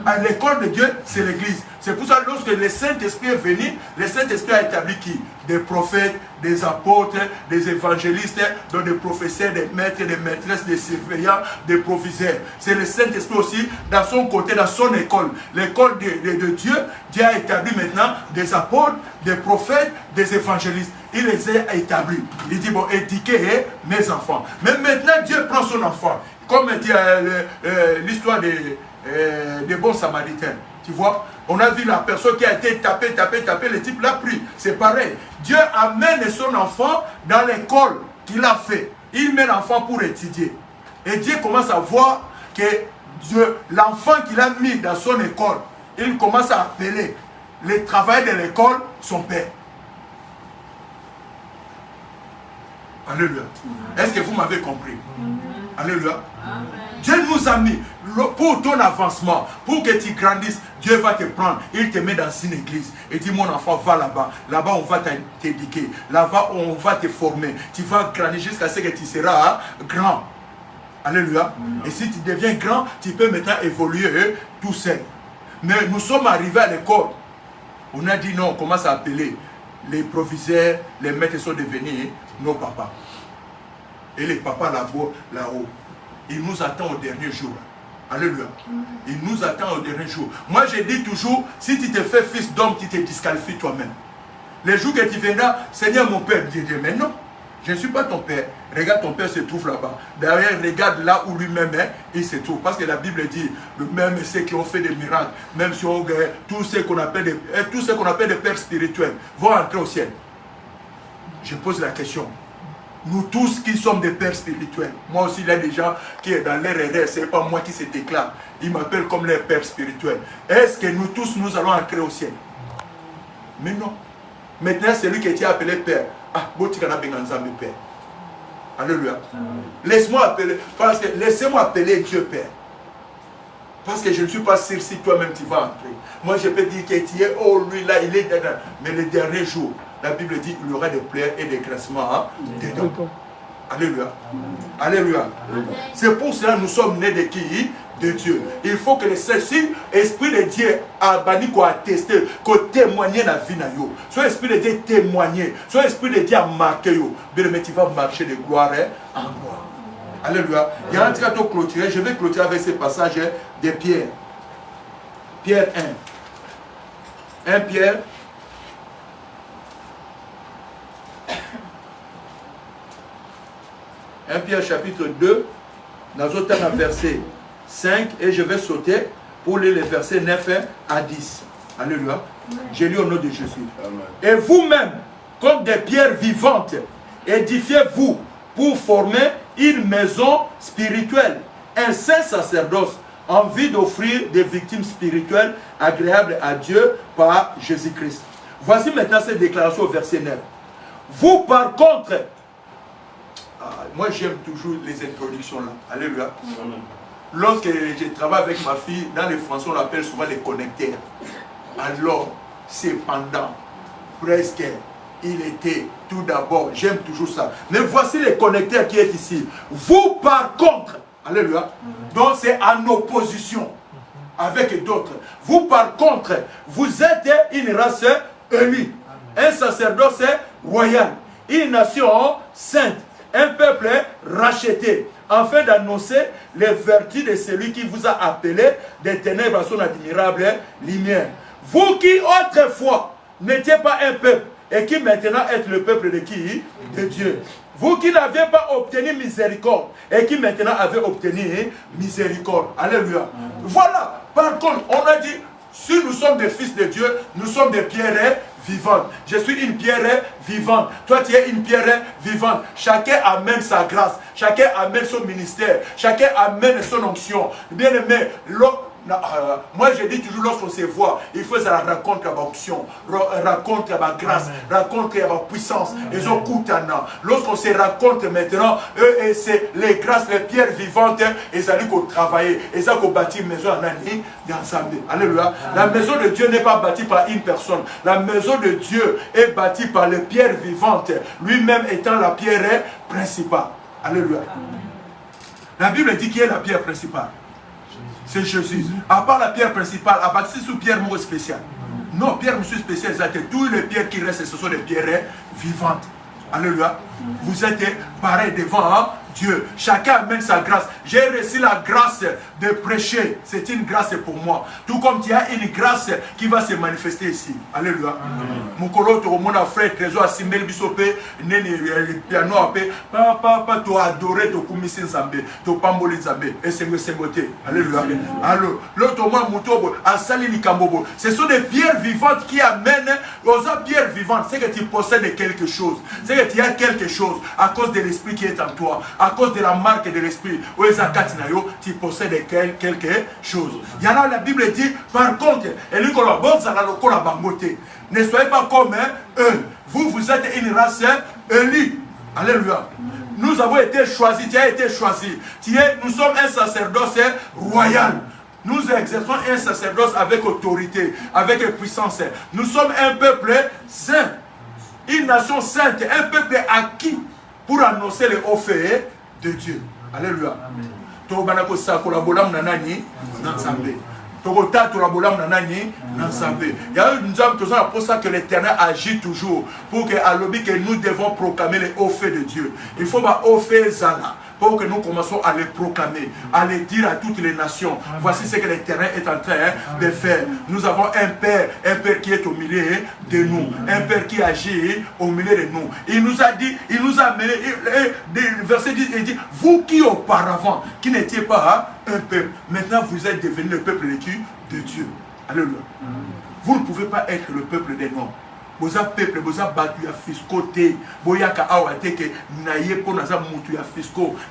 À l'école de Dieu, c'est l'église. C'est pour ça que lorsque le Saint-Esprit est venu, le Saint-Esprit a établi qui? Des prophètes, des apôtres, des évangélistes, donc des professeurs, des maîtres, des maîtresses, des surveillants, des proviseurs. C'est le Saint-Esprit aussi, dans son côté, dans son école. L'école de Dieu, Dieu a établi maintenant des apôtres, des prophètes, des évangélistes. Il les a établis. Il dit, bon, éduquez mes enfants. Mais maintenant, Dieu prend son enfant. Comme dit l'histoire des bons samaritains. Tu vois, on a vu la personne qui a été tapée, le type l'a pris. C'est pareil. Dieu amène son enfant dans l'école qu'il a fait. Il met l'enfant pour étudier. Et Dieu commence à voir que l'enfant qu'il a mis dans son école, il commence à appeler le travail de l'école son père. Alléluia. Est-ce que vous m'avez compris? Alléluia. Amen. Dieu nous a mis pour ton avancement, pour que tu grandisses. Dieu va te prendre, il te met dans une église et dit mon enfant va là-bas. Là-bas on va t'éduquer, là-bas on va te former. Tu vas grandir jusqu'à ce que tu seras grand. Alléluia. Et si tu deviens grand, tu peux maintenant évoluer tout seul. Mais nous sommes arrivés à l'école. On a dit non, on commence à appeler les proviseurs, les maîtres sont devenus nos papas. Et les papas là-haut, ils nous attendent au dernier jour. Alléluia. Ils nous attendent au dernier jour. Moi, je dis toujours, si tu te fais fils d'homme, tu te disqualifies toi-même. Les jours que tu viendras, Seigneur mon père, je dis, mais non, je ne suis pas ton père. Regarde, ton père se trouve là-bas. D'ailleurs, regarde là où lui-même est, il se trouve. Parce que la Bible dit, même ceux qui ont fait des miracles, même si on tous ceux qu'on appelle des pères spirituels, vont entrer au ciel. Je pose la question. Nous tous qui sommes des pères spirituels, moi aussi il y a des gens qui sont dans leur erreur, ce n'est pas moi qui se déclare, ils m'appellent comme leur père spirituel. Est-ce que nous tous nous allons entrer au ciel? Mais non. Maintenant c'est lui qui est appelé père. Ah, Botikana Benganzambe père. Alléluia. Laisse-moi appeler, parce que laissez-moi appeler Dieu père. Parce que je ne suis pas sûr si toi-même tu vas entrer. Moi je peux dire que tu es, oh lui là il est dedans. Mais le dernier jour, la Bible dit qu'il y aura des pleurs et des graissements dedans. Alléluia. Alléluia. C'est pour cela que nous sommes nés de qui? De Dieu. Il faut que l'Esprit de Dieu a banni qu'on atteste, qu'on témoigne dans la vie. Soit l'Esprit de Dieu témoigner, soit l'Esprit de Dieu a marqué. Bien, mais tu vas marcher de gloire en gloire. Alléluia. Il y a un truc à clôturer. Je vais clôturer avec ce passage de Pierre. Pierre 1. 1 Pierre. Pierre chapitre 2, dans un verset 5, et je vais sauter pour lire les versets 9 à 10. Alléluia. J'ai lu au nom de Jésus. Amen. Et vous-même, comme des pierres vivantes, édifiez-vous pour former une maison spirituelle, un saint sacerdoce, en vue d'offrir des victimes spirituelles agréables à Dieu par Jésus-Christ. Voici maintenant cette déclaration au verset 9. Vous par contre, moi j'aime toujours les introductions là. Alléluia. Lorsque je travaille avec ma fille, dans les français on l'appelle souvent les connecteurs. Alors, cependant, presque, il était tout d'abord, j'aime toujours ça. Mais voici les connecteurs qui est ici. Vous par contre, alléluia, donc c'est en opposition avec d'autres. Vous par contre, vous êtes une race élue, un sacerdoce royal, une nation sainte, un peuple racheté, afin d'annoncer les vertus de celui qui vous a appelé des ténèbres à son admirable lumière. Vous qui autrefois n'étiez pas un peuple et qui maintenant êtes le peuple de qui? De Dieu. Vous qui n'avez pas obtenu miséricorde et qui maintenant avez obtenu miséricorde. Alléluia. Voilà. Par contre, on a dit, si nous sommes des fils de Dieu, nous sommes des pierres vivantes. Je suis une pierre vivante. Toi, tu es une pierre vivante. Chacun amène sa grâce. Chacun amène son ministère. Chacun amène son onction. Bien aimé, moi je dis toujours, lorsqu'on se voit, il faut la rencontre à l'option, rencontre à la grâce, rencontre à la puissance. Ils ont coutana. Lorsqu'on se rencontre maintenant, eux, c'est les grâces, les pierres vivantes, ils allaient travailler, ils allaient bâtir une maison en année d'ensemble. Alléluia. La maison de Dieu n'est pas bâtie par une personne. La maison de Dieu est bâtie par les pierres vivantes, lui-même étant la pierre principale. Alléluia. La Bible dit qui est la pierre principale. C'est Jésus. À part la pierre principale, à bâtir sous pierre mot spéciale. Non, pierre monsieur spécial, toutes les pierres qui restent, ce sont des pierres vivantes. Alléluia. Vous êtes pareil devant Dieu. Chacun amène sa grâce. J'ai reçu la grâce de prêcher. C'est une grâce pour moi. Tout comme il y a une grâce qui va se manifester ici. Alléluia. Mon colotte, mon frère, trésor, Simbel Bissopé, le piano, papa, tu as adoré, tu as commis Nzambe, tu as pamboli Nzambe, et c'est Sengoté. Alléluia. Alors, l'autre mois, Moutobo, Asali Likambobo. Ce sont des pierres vivantes qui amènent aux pierres vivantes. C'est que tu possèdes quelque chose. C'est que tu as quelque chose à cause de l'esprit qui est en toi. À cause de la marque de l'esprit, tu possèdes quelque chose. Il y en a, la Bible dit, par contre, ne soyez pas comme eux. Vous êtes une race élue. Alléluia. Nous avons été choisis, tu as été choisi. Nous sommes un sacerdoce royal. Nous exerçons un sacerdoce avec autorité, avec puissance. Nous sommes un peuple saint, une nation sainte, un peuple acquis pour annoncer les hauts faits de Dieu. Alléluia. Il y a pour ça que l'Éternel agit toujours pour que nous devons proclamer les hauts faits de Dieu. Il faut pas hauts faits Zala pour que nous commençons à les proclamer, à les dire à toutes les nations. Voici ce que l'Éternel est en train de faire. Nous avons un Père qui est au milieu de nous, un Père qui agit au milieu de nous. Il nous a dit, il nous a amené, verset 10, il dit, vous qui auparavant, qui n'étiez pas un peuple, maintenant vous êtes devenu le peuple de Dieu. Alléluia. Vous ne pouvez pas être le peuple des noms. Vous êtes peuple, vous êtes battu à fiscoté. Vous êtes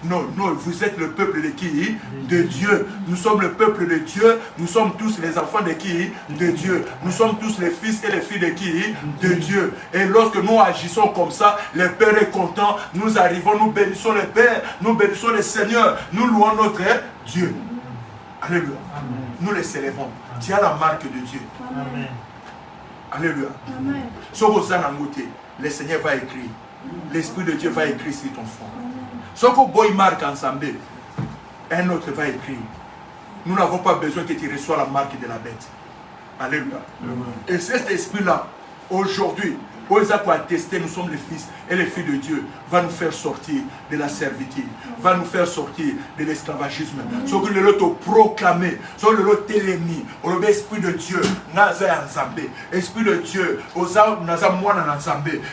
non, non, vous êtes le peuple de qui? De Dieu. Nous sommes le peuple de Dieu. Nous sommes tous les enfants de qui? De Dieu. Nous sommes tous les fils et les filles de qui? De Dieu. Et lorsque nous agissons comme ça, le Père est content. Nous arrivons, nous bénissons le Père, nous bénissons le Seigneur, nous louons notre Dieu. Alléluia. Amen. Nous les célébrons. Tu as la marque de Dieu. Amen. Alléluia. Amen. Le Seigneur va écrire. L'Esprit de Dieu va écrire sur ton front. Ce que boy marque ensemble, un autre va écrire. Nous n'avons pas besoin que tu reçoives la marque de la bête. Alléluia. Amen. Et cet esprit-là, aujourd'hui, nous sommes les fils et les filles de Dieu, va nous faire sortir de la servitude, va nous faire sortir de l'esclavagisme. Ce que le lot proclamé, ce que le lot télémi, l'esprit de Dieu, esprit de Dieu,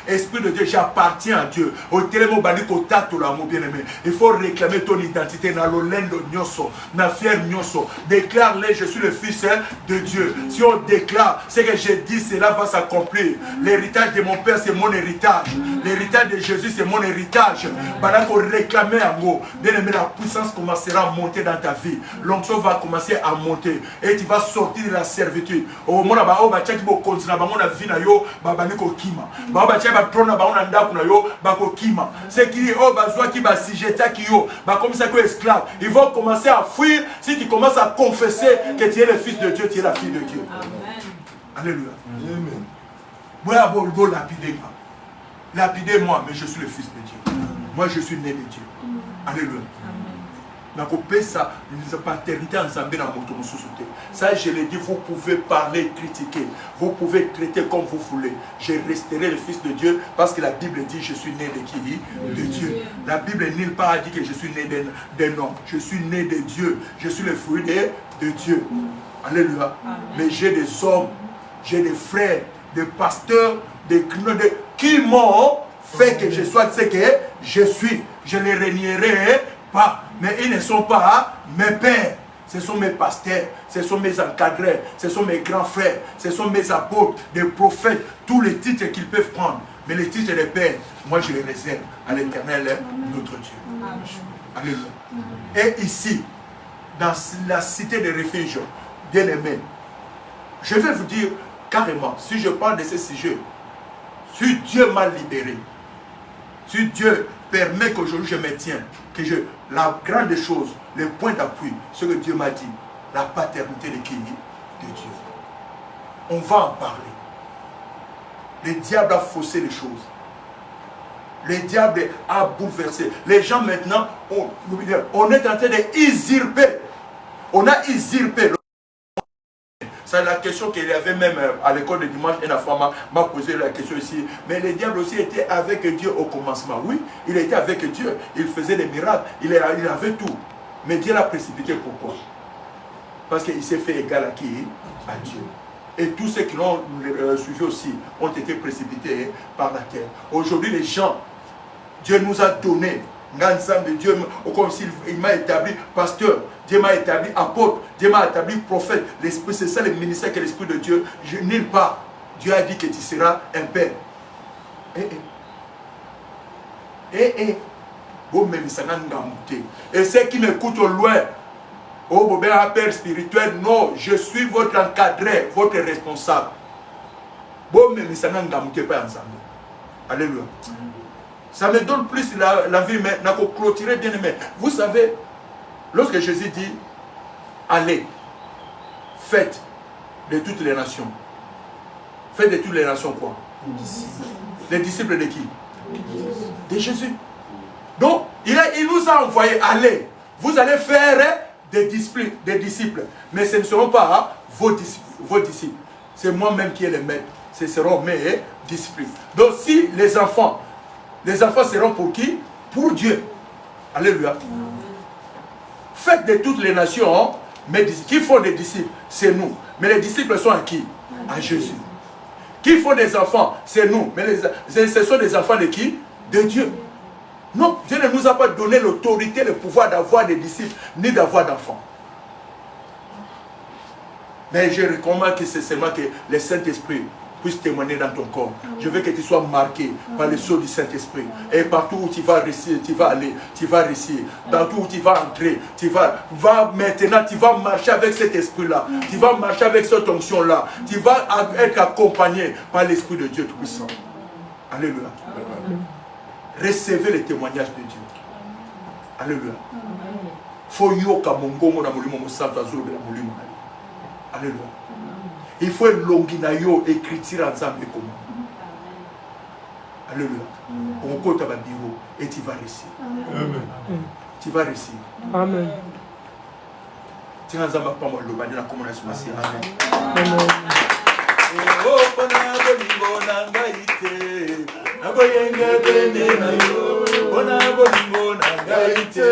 esprit de Dieu, j'appartiens à Dieu. Il faut réclamer ton identité dans le lendo nyoso, dans la fière nyoso. Déclare-les, je suis le fils de Dieu. Si on déclare ce que j'ai dit, cela va s'accomplir. L'héritage de mon père, c'est mon héritage. L'héritage de Jésus, c'est mon héritage. Pendant qu'on réclamait à moi, bien aimé, la puissance commencera à monter dans ta vie. L'onction va commencer à monter. Et tu vas sortir de la servitude. Au moment où tu vas continuer, tu vas vivre, ce qui est comme ça que esclave, ils vont commencer à fuir si tu commences à confesser que tu es le fils de Dieu, tu es la fille de Dieu. Amen. Alléluia. Amen. Lapidez-moi, mais je suis le fils de Dieu. Moi, je suis né de Dieu. Alléluia. Ça, paternité ensemble dans mon société. Ça, je l'ai dit, vous pouvez parler, critiquer, vous pouvez traiter comme vous voulez. Je resterai le fils de Dieu parce que la Bible dit je suis né de qui? De Dieu. La Bible nulle part a dit que je suis né d'un homme. Je suis né de Dieu. Je suis le fruit de Dieu. Alléluia. Mais j'ai des hommes, j'ai des frères, des pasteurs, qui m'ont fait que je sois ce que je suis. Je ne les renierai pas. Mais ils ne sont pas mes pères. Ce sont mes pasteurs, ce sont mes encadrés, ce sont mes grands frères, ce sont mes apôtres, des prophètes, tous les titres qu'ils peuvent prendre. Mais les titres des pères, moi je les réserve à l'Éternel, notre Dieu. Alléluia. Et ici, dans la cité de refuge, bien-aimés, je vais vous dire carrément, si je parle de ce sujet, si Dieu m'a libéré, si Dieu permet qu'aujourd'hui je me tienne, la grande chose, le point d'appui, ce que Dieu m'a dit, la paternité de qui? De Dieu. On va en parler. Le diable a faussé les choses. Le diable a bouleversé. Les gens maintenant, on est en train d'usurper. On a usurpé. C'est la question qu'il y avait même à l'école de dimanche, et la femme m'a posé la question ici. Mais le diable aussi était avec Dieu au commencement. Oui, il était avec Dieu. Il faisait des miracles. Il avait tout. Mais Dieu l'a précipité. Pourquoi? Parce qu'il s'est fait égal à qui? À Dieu. Et tous ceux qui l'ont suivi aussi ont été précipités par la terre. Aujourd'hui, les gens, Dieu nous a donné l'ensemble de Dieu, comme s'il m'a établi pasteur, Dieu m'a établi apôtre, Dieu m'a établi prophète. L'esprit, c'est ça le ministère que l'Esprit de Dieu. Nulle part. Dieu a dit que tu seras un père. Et ceux qui m'écoutent au loin, oh, mon père spirituel, non, je suis votre encadré, votre responsable. Bon, mais ça n'a pas ensemble. Alléluia. Ça me donne plus la vie, mais n'a qu'à clôturer bien aimé. Vous savez, lorsque Jésus dit, allez, faites de toutes les nations. Faites de toutes les nations quoi? Les disciples de qui? De Jésus. Donc, il nous a envoyé, allez, vous allez faire des disciples. Mais ce ne seront pas vos disciples. C'est moi-même qui est le maître. Ce seront mes disciples. Donc, si les enfants seront pour qui? Pour Dieu. Alléluia. Faites de toutes les nations, mes disciples. Qui font des disciples? C'est nous. Mais les disciples sont à qui? À Jésus. Qui font des enfants? C'est nous. Mais ce sont des enfants de qui? De Dieu. Non, Dieu ne nous a pas donné l'autorité, le pouvoir d'avoir des disciples, ni d'avoir d'enfants. Mais je recommande que c'est seulement que le Saint-Esprit puisse témoigner dans ton corps. Je veux que tu sois marqué par le sceau du Saint-Esprit. Et partout où tu vas réussir, tu vas aller, tu vas réussir. Partout où tu vas entrer, maintenant, tu vas marcher avec cet esprit-là. Tu vas marcher avec cette onction-là. Tu vas être accompagné par l'Esprit de Dieu Tout-Puissant. Alléluia. Recevez le témoignage de Dieu. Alléluia. Alléluia. Il faut l'onginayo écriture ensemble comment. Alléluia. On compte à bureau et tu vas réussir. Amen. Tu vas réussir. Amen. Tu vas ensemble pas moi le bani la communauté massive. Amen. Amen. Oh, bona bolingo nangaite. Naboyenge bene na yo. Bona bolingo nangaite.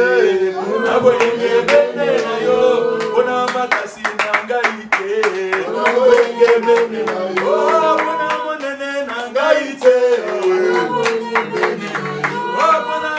Naboyenge